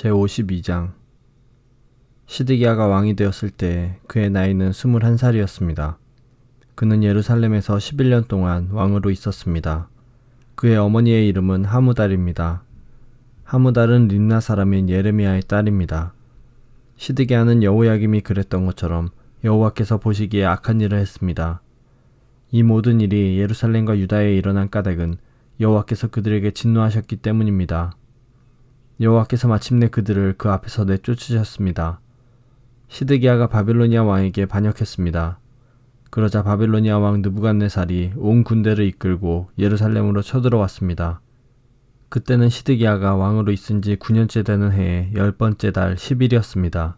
제52장 시드기야가 왕이 되었을 때 그의 나이는 21살이었습니다. 그는 예루살렘에서 11년 동안 왕으로 있었습니다. 그의 어머니의 이름은 하무달입니다. 하무달은 림나 사람인 예레미야의 딸입니다. 시드기야는 여호야김이 그랬던 것처럼 여호와께서 보시기에 악한 일을 했습니다. 이 모든 일이 예루살렘과 유다에 일어난 까닭은 여호와께서 그들에게 진노하셨기 때문입니다. 여호와께서 마침내 그들을 그 앞에서 내쫓으셨습니다. 시드기야가 바빌로니아 왕에게 반역했습니다. 그러자 바빌로니아 왕 느부갓네살이 온 군대를 이끌고 예루살렘으로 쳐들어왔습니다. 그때는 시드기야가 왕으로 있은 지 9년째 되는 해의 10번째 달 10일이었습니다.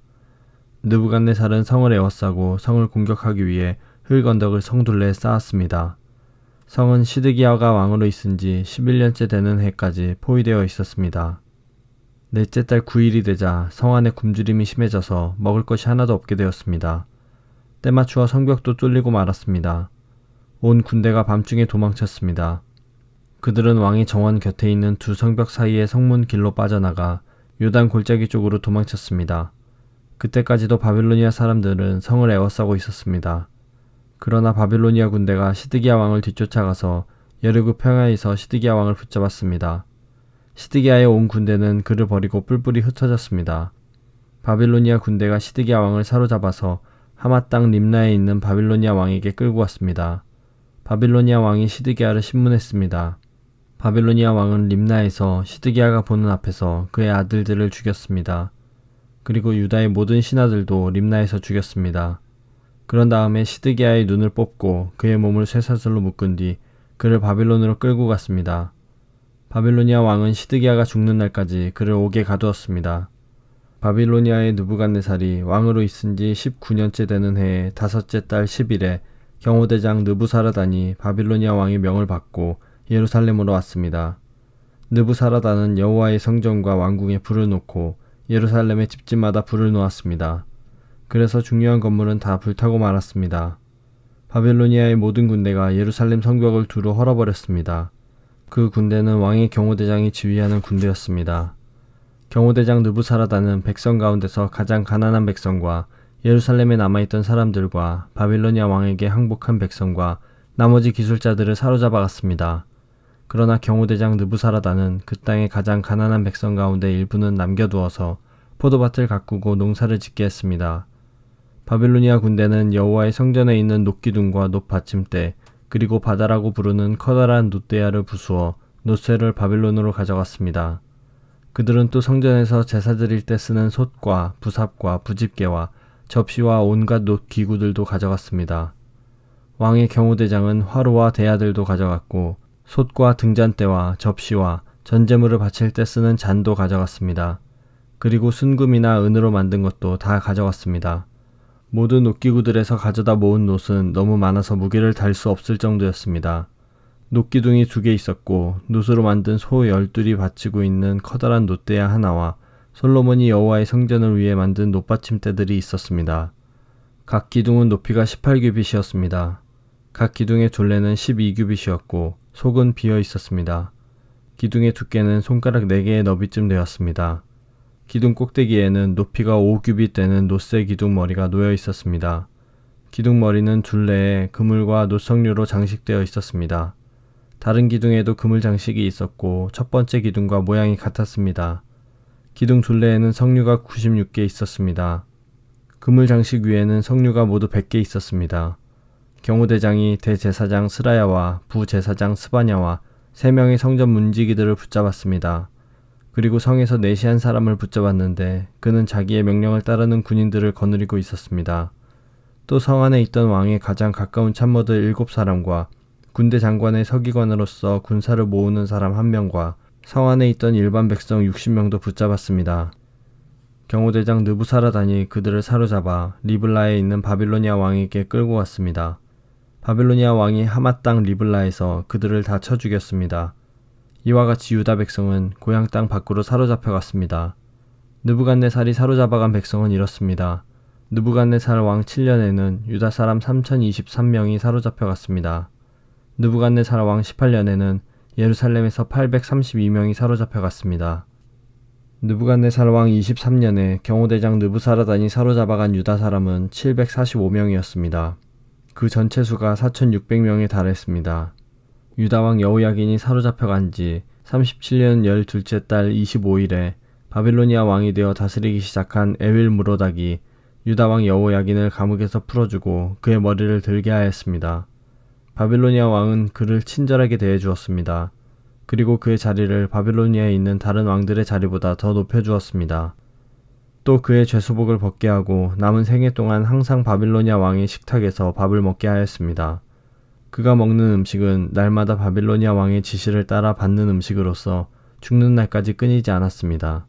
느부갓네살은 성을 에워싸고 성을 공격하기 위해 흙언덕을 성둘레에 쌓았습니다. 성은 시드기야가 왕으로 있은 지 11년째 되는 해까지 포위되어 있었습니다. 넷째 달 9일이 되자 성 안에 굶주림이 심해져서 먹을 것이 하나도 없게 되었습니다. 때맞추어 성벽도 뚫리고 말았습니다. 온 군대가 밤중에 도망쳤습니다. 그들은 왕의 정원 곁에 있는 두 성벽 사이의 성문 길로 빠져나가 요단 골짜기 쪽으로 도망쳤습니다. 그때까지도 바빌로니아 사람들은 성을 에워싸고 있었습니다. 그러나 바빌로니아 군대가 시드기야 왕을 뒤쫓아가서 여르그 평야에서 시드기야 왕을 붙잡았습니다. 시드기야의 온 군대는 그를 버리고 뿔뿔이 흩어졌습니다. 바빌로니아 군대가 시드기야 왕을 사로잡아서 하맛 땅 림나에 있는 바빌로니아 왕에게 끌고 왔습니다. 바빌로니아 왕이 시드기야를 신문했습니다. 바빌로니아 왕은 림나에서 시드기야가 보는 앞에서 그의 아들들을 죽였습니다. 그리고 유다의 모든 신하들도 림나에서 죽였습니다. 그런 다음에 시드기야의 눈을 뽑고 그의 몸을 쇠사슬로 묶은 뒤 그를 바빌론으로 끌고 갔습니다. 바빌로니아 왕은 시드기야가 죽는 날까지 그를 옥에 가두었습니다. 바빌로니아의 느부갓네살이 왕으로 있은 지 19년째 되는 해의 5째 달 10일에 경호대장 느부사라단이 바빌로니아 왕의 명을 받고 예루살렘으로 왔습니다. 느부사라단은 여호와의 성전과 왕궁에 불을 놓고 예루살렘의 집집마다 불을 놓았습니다. 그래서 중요한 건물은 다 불타고 말았습니다. 바빌로니아의 모든 군대가 예루살렘 성벽을 두루 헐어버렸습니다. 그 군대는 왕의 경호대장이 지휘하는 군대였습니다. 경호대장 느부사라단은 백성 가운데서 가장 가난한 백성과 예루살렘에 남아있던 사람들과 바빌로니아 왕에게 항복한 백성과 나머지 기술자들을 사로잡아 갔습니다. 그러나 경호대장 느부사라단은 그 땅의 가장 가난한 백성 가운데 일부는 남겨두어서 포도밭을 가꾸고 농사를 짓게 했습니다. 바빌로니아 군대는 여호와의 성전에 있는 놋기둥과 놋받침대 그리고 바다라고 부르는 커다란 놋대야를 부수어 놋쇠를 바빌론으로 가져갔습니다. 그들은 또 성전에서 제사 드릴 때 쓰는 솥과 부삽과 부집개와 접시와 온갖 놋 기구들도 가져갔습니다. 왕의 경호대장은 화로와 대야들도 가져갔고 솥과 등잔대와 접시와 전제물을 바칠 때 쓰는 잔도 가져갔습니다. 그리고 순금이나 은으로 만든 것도 다 가져갔습니다. 모든 놋기구들에서 가져다 모은 놋은 너무 많아서 무게를 달 수 없을 정도였습니다. 놋기둥이 2개 있었고 놋으로 만든 소 12이 받치고 있는 커다란 놋대야 하나와 솔로몬이 여호와의 성전을 위해 만든 놋받침대들이 있었습니다. 각 기둥은 높이가 18규빗이었습니다. 각 기둥의 둘레는 12규빗이었고 속은 비어 있었습니다. 기둥의 두께는 손가락 4개의 너비쯤 되었습니다. 기둥 꼭대기에는 높이가 5규빗 되는 놋새 기둥 머리가 놓여 있었습니다. 기둥 머리는 둘레에 그물과 놋석류로 장식되어 있었습니다. 다른 기둥에도 그물 장식이 있었고 첫 번째 기둥과 모양이 같았습니다. 기둥 둘레에는 석류가 96개 있었습니다. 그물 장식 위에는 석류가 모두 100개 있었습니다. 경호대장이 대제사장 스라야와 부제사장 스바냐와 3명의 성전 문지기들을 붙잡았습니다. 그리고 성에서 내시한 사람을 붙잡았는데 그는 자기의 명령을 따르는 군인들을 거느리고 있었습니다. 또 성 안에 있던 왕의 가장 가까운 참모들 7사람과 군대 장관의 서기관으로서 군사를 모으는 사람 1명과 성 안에 있던 일반 백성 60명도 붙잡았습니다. 경호대장 느부사라단이 그들을 사로잡아 리블라에 있는 바빌로니아 왕에게 끌고 왔습니다. 바빌로니아 왕이 하맛 땅 리블라에서 그들을 다 쳐 죽였습니다. 이와 같이 유다 백성은 고향 땅 밖으로 사로잡혀 갔습니다. 느부갓네살이 사로잡아간 백성은 이렇습니다. 느부갓네살 왕 7년에는 유다 사람 3023명이 사로잡혀 갔습니다. 느부갓네살 왕 18년에는 예루살렘에서 832명이 사로잡혀 갔습니다. 느부갓네살 왕 23년에 경호대장 느부사라단이 사로잡아간 유다 사람은 745명이었습니다. 그 전체 수가 4,600명에 달했습니다. 유다 왕 여호야긴이 사로잡혀간 지 37년 12째 달 25일에 바빌로니아 왕이 되어 다스리기 시작한 에윌 무로닥이 유다 왕 여호야긴을 감옥에서 풀어주고 그의 머리를 들게 하였습니다. 바빌로니아 왕은 그를 친절하게 대해주었습니다. 그리고 그의 자리를 바빌로니아에 있는 다른 왕들의 자리보다 더 높여주었습니다. 또 그의 죄수복을 벗게 하고 남은 생애 동안 항상 바빌로니아 왕의 식탁에서 밥을 먹게 하였습니다. 그가 먹는 음식은 날마다 바빌로니아 왕의 지시를 따라 받는 음식으로서 죽는 날까지 끊이지 않았습니다.